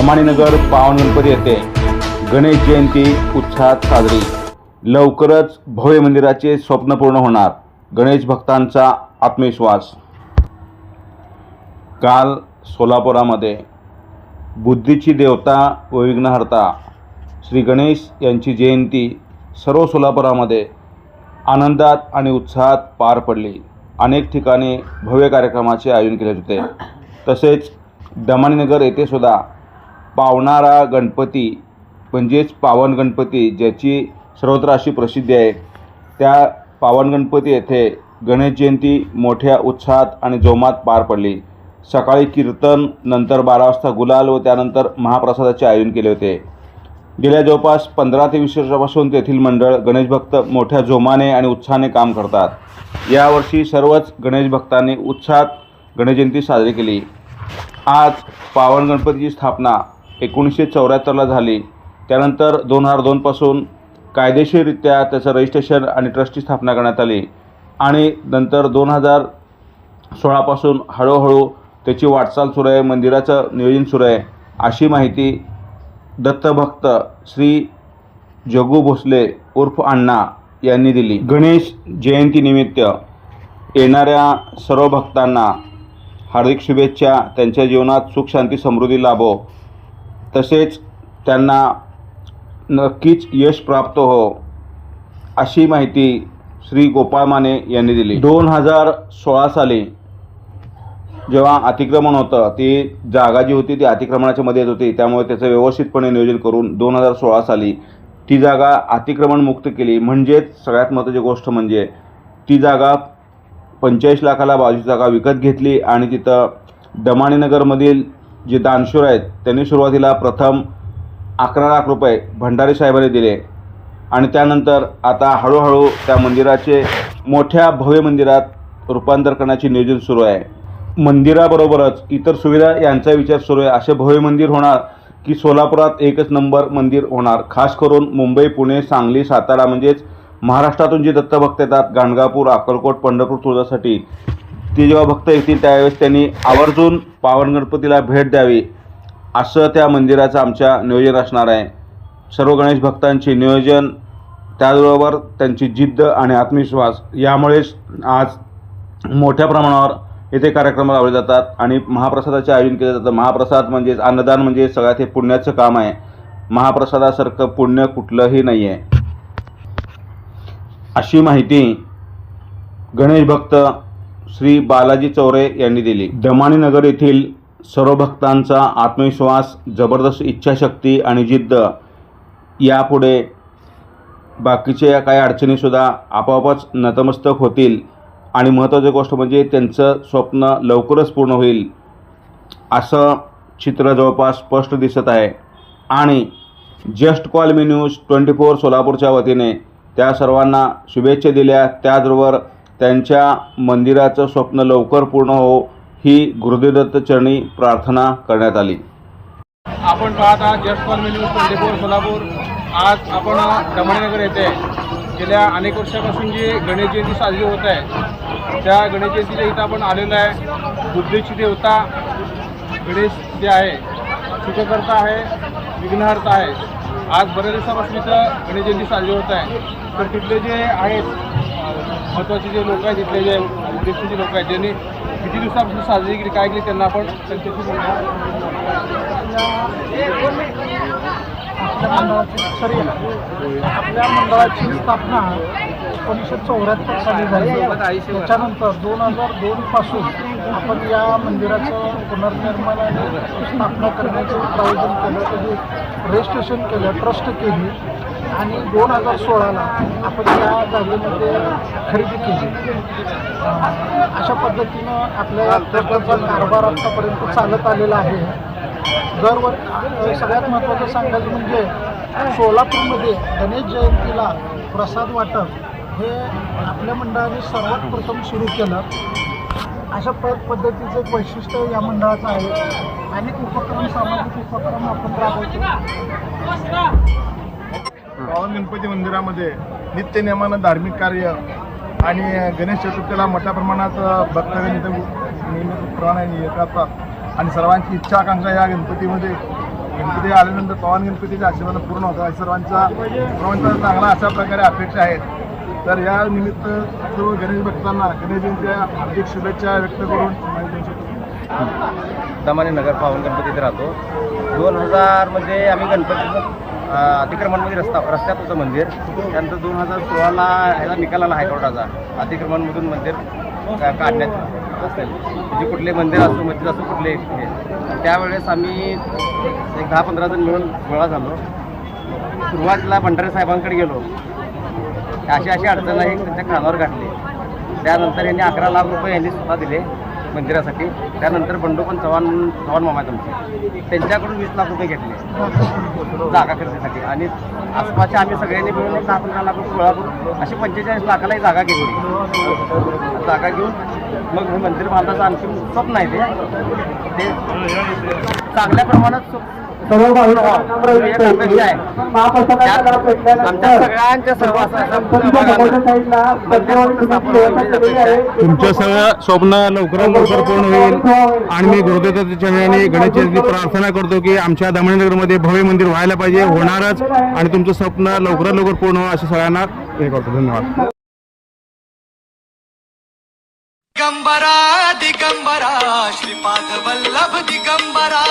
दमाणीनगर पावन गणपती येथे गणेश जयंती उत्साहात साजरी। लवकरच भव्य मंदिराचे स्वप्न पूर्ण होणार, गणेश भक्तांचा आत्मविश्वास। काल सोलापुरामध्ये बुद्धीची देवता व विघ्नहर्ता श्री गणेश यांची जयंती सर्व सोलापुरामध्ये आनंदात आणि उत्साहात पार पडली। अनेक ठिकाणी भव्य कार्यक्रमाचे आयोजन केले होते। तसेच दमाणीनगर येथे सुद्धा पावणारा गणपती म्हणजेच पावन गणपती, ज्याची सर्वत्र अशी प्रसिद्धी आहे, त्या पावन गणपती येथे गणेश जयंती मोठ्या उत्साहात आणि जोमात पार पडली। सकाळी कीर्तन, नंतर 12 वाजता गुलाल व त्यानंतर महाप्रसादाचे आयोजन केले होते। गेल्या जवळपास 15 ते 20 वर्षापासून तेथील मंडळ गणेश भक्त मोठ्या जोमाने आणि उत्साहाने काम करतात। यावर्षी सर्वच गणेश भक्तांनी उत्साहात गणेश जयंती साजरी केली। आज पावन गणपतीची स्थापना 1974ला झाली। त्यानंतर 2002 पासून कायदेशीररित्या त्याचं रजिस्ट्रेशन आणि ट्रस्टची स्थापना करण्यात आली आणि नंतर 2016 पासून हळूहळू त्याची वाटचाल सुरू आहे, मंदिराचं नियोजन सुरू आहे, अशी माहिती दत्तभक्त श्री जगू भोसले उर्फ अण्णा यांनी दिली। गणेश जयंतीनिमित्त येणाऱ्या सर्व भक्तांना हार्दिक शुभेच्छा। त्यांच्या जीवनात सुख शांती समृद्धी लाभो, तसेच त्यांना नक्कीच यश प्राप्त हो, अशी माहिती श्री गोपाळ माने यांनी दिली। 2016 साली जेव्हा अतिक्रमण होतं, ती जागा जी होती ती अतिक्रमणाच्या मध्ये येत होती, त्यामुळे त्याचं व्यवस्थितपणे नियोजन करून 2016 साली ती जागा अतिक्रमण मुक्त केली। म्हणजेच सगळ्यात महत्त्वाची गोष्ट म्हणजे ती जागा 45 लाखाला बाजूची जागा विकत घेतली आणि तिथं दमाणीनगरमधील जे दानशूर आहेत त्यांनी सुरुवातीला प्रथम 11 लाख रुपये भंडारी साहेबांनी दिले आणि त्यानंतर आता हळूहळू त्या मंदिराचे मोठ्या भव्य मंदिरात रूपांतर करण्याचे नियोजन सुरू आहे। मंदिराबरोबरच इतर सुविधा यांचा विचार सुरू आहे। असे भव्य मंदिर होणार की सोलापुरात एकच नंबर मंदिर होणार। खास करून मुंबई, पुणे, सांगली, सातारा म्हणजेच महाराष्ट्रातून जे दत्तभक्त येतात, गाणगापूर, अक्कलकोट, पंढरपूर, तुळजासाठी, ते जेव्हा भक्त येतील त्यावेळेस त्यांनी आवर्जून पावन गणपतीला भेट द्यावी, असं त्या मंदिराचं आमच्या नियोजन असणार आहे। सर्व गणेश भक्तांचे नियोजन, त्याचबरोबर त्यांची जिद्द आणि आत्मविश्वास, यामुळेच आज मोठ्या प्रमाणावर येथे कार्यक्रम राबवले जातात आणि महाप्रसादाचे आयोजन केले जातं। महाप्रसाद म्हणजेच अन्नदान, म्हणजे सगळ्यात हे पुण्याचं काम आहे। महाप्रसादासारखं पुण्य कुठलंही नाही आहे, अशी माहिती गणेश भक्त श्री बालाजी चौरे यांनी दिली। दमाणीनगर येथील सर्व भक्तांचा आत्मविश्वास, जबरदस्त इच्छाशक्ती आणि जिद्द, यापुढे बाकीच्या काही अडचणीसुद्धा आपोआपच नतमस्तक होतील आणि महत्त्वाची गोष्ट म्हणजे त्यांचं स्वप्न लवकरच पूर्ण होईल, असं चित्र जवळपास स्पष्ट दिसत आहे। आणि जस्ट कॉल मी न्यूज 24 सोलापूरच्या वतीने त्या सर्वांना शुभेच्छा दिल्या। त्याचबरोबर त्यांच्या मंदिराचं स्वप्न लवकर पूर्ण हो, ही गुरुदेवदत्त चरणी प्रार्थना करण्यात आली। आपण पाहत आहात जस्ट कॉल मी न्यूज 24 सोलापूर। आज आपण दमाणीनगर येथे गेल्या अनेक वर्षापासून जी गणेश जयंती साजरी होत आहे, त्या गणेश जयंतीच्या इथं आपण आलेलो आहे। बुद्धीची देवता गणेश जे आहे, सुखकर्ता आहे, विघ्नहर्ता आहे। आज बऱ्याच दिवसापासून इथं गणेश जयंती साजरी होत आहे। तर तिथले जे आहेत महत्त्वाचे जे लोक आहेत, तिथले जे उद्देशाचे लोक आहेत, ज्यांनी किती दिवसापासून साजरी केली, काय केली, त्यांना आपण त्यांच्याशी आपल्या मंडळाची स्थापना 1974 साली झाली। त्याच्यानंतर 2002 पासून आपण या मंदिराचं पुनर्निर्माण आणि स्थापना करण्याचं प्रयोजन केलं, त्याचे रजिस्ट्रेशन केलं, ट्रस्ट केली आणि 2016ला आपण या जागेमध्ये खरेदी केली। अशा पद्धतीनं आपल्या ट्रस्टचा कारभार आतापर्यंत चालत आलेला आहे। सगळ्यात महत्त्वाचं सांगायचं म्हणजे सोलापूरमध्ये गणेश जयंतीला प्रसाद वाटप हे आपल्या मंडळाने सर्वात प्रथम सुरू केलं। अशा पद्धतीचं एक वैशिष्ट्य या मंडळाचं आहे। अनेक उपक्रम, सामाजिक उपक्रम आपण राबवतो। पावन गणपती मंदिरामध्ये नित्यनेमानं धार्मिक कार्य आणि गणेश चतुर्थीला मोठ्या प्रमाणात भक्तगण इथं नियमित प्रमाणाने येत असतात आणि सर्वांची इच्छा आकांक्षा या गणपतीमध्ये गणपती आल्यानंतर पवन गणपतीच्या आशीर्वाद पूर्ण होता सर्वांचा चांगला अशा प्रकारे अपेक्षा आहेत. तर या निमित्त सर्व गणेश भक्तांना गणेश जयंतीच्या हार्दिक शुभेच्छा व्यक्त करून दमाने नगर पावन गणपतीत राहतो. 2000 मध्ये आम्ही गणपतीचं अतिक्रमणमध्ये रस्त्यात होतं मंदिर. त्यानंतर 2016ला ह्याचा निकाल आला हायकोर्टाचा, अतिक्रमणमधून मंदिर काढण्यात असेल म्हणजे कुठले मंदिर असो मस्जिद असो कुठले हे. त्यावेळेस आम्ही एक 10-15 जण मिळून गोळा झालो. सुरुवातीला भंडारे साहेबांकडे गेलो, अशी अडचण आहे त्यांच्या कानावर घातली. त्यानंतर यांनी 11 लाख रुपये यांनी स्वतः दिले मंदिरासाठी. त्यानंतर बंडोपन चव्हाण मामा आमचे, त्यांच्याकडून 20 लाख रुपये घेतले जागा खरेदीसाठी. आणि आसपासच्या आम्ही सगळ्यांनी मिळून 10-15 लाख रुपये गोळा करून अशी 45 लाखाला ही जागा घेतली. जागा घेऊन मग हे मंदिर बांधायचं आणखी स्वप्न आहे ते चांगल्या प्रमाणात अपेक्षा आहे. आमच्या सगळ्यांच्या तुमचं सगळं स्वप्न लवकरात लवकर पूर्ण होईल. आणि मी गुरुदेवाच्या चरणी गणेश चतुर्थी प्रार्थना करतो की आमच्या दमणनगरमध्ये भव्य मंदिर व्हायला पाहिजे, होणारच. आणि तुमचं स्वप्न लवकरात लवकर पूर्ण हो असे सगळ्यांना हे करतो. धन्यवाद. दिगंबरा दिगंबरा श्रीपाद वल्लभ दिगंबरा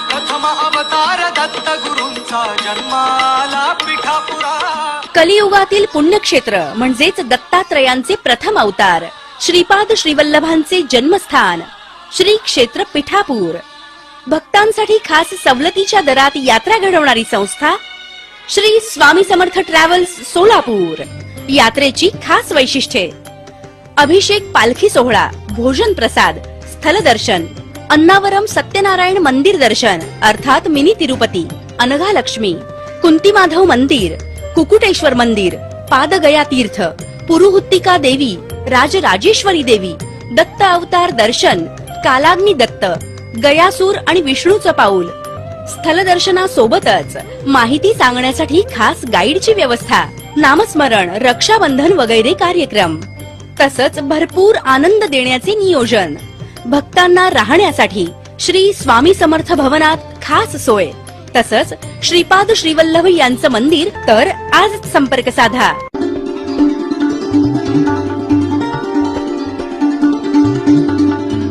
प्रथम अवतार दत्त गुरूंचा जन्माला पिठापुरा. कलियुगातील पुण्यक्षेत्र म्हणजेच दत्तात्रयांचे प्रथम अवतार श्रीपाद श्रीवल्लभांचे जन्मस्थान श्री क्षेत्र पिठापूर. भक्तांसाठी खास सवलतीच्या दरात यात्रा घडवणारी संस्था श्री स्वामी समर्थ ट्रॅव्हल्स सोलापूर. यात्रेची खास वैशिष्ट्ये: अभिषेक पालखी सोहळा, भोजन प्रसाद, स्थलदर्शन, अन्नावरम सत्यनारायण मंदिर दर्शन अर्थात मिनी तिरुपती, अनघालक्ष्मी, कुंतीमाधव मंदिर, कुकुटेश्वर मंदिर, पादगया तीर्थ, पुरुहुत्तिका देवी, राजराजेश्वरी देवी, दत्त अवतार दर्शन, कालाग्नी दत्त, गयासूर आणि विष्णूचं पाऊल. स्थलदर्शनासोबतच माहिती सांगण्यासाठी खास गाईडची व्यवस्था, नामस्मरण, रक्षाबंधन वगैरे कार्यक्रम. तसंच भरपूर आनंद देण्याचे नियोजन. भक्तांना राहण्यासाठी श्री स्वामी समर्थ भवनात खास सोय. तसंच श्रीपाद श्रीवल्लभ यांचं मंदिर. तर आज संपर्क साधा.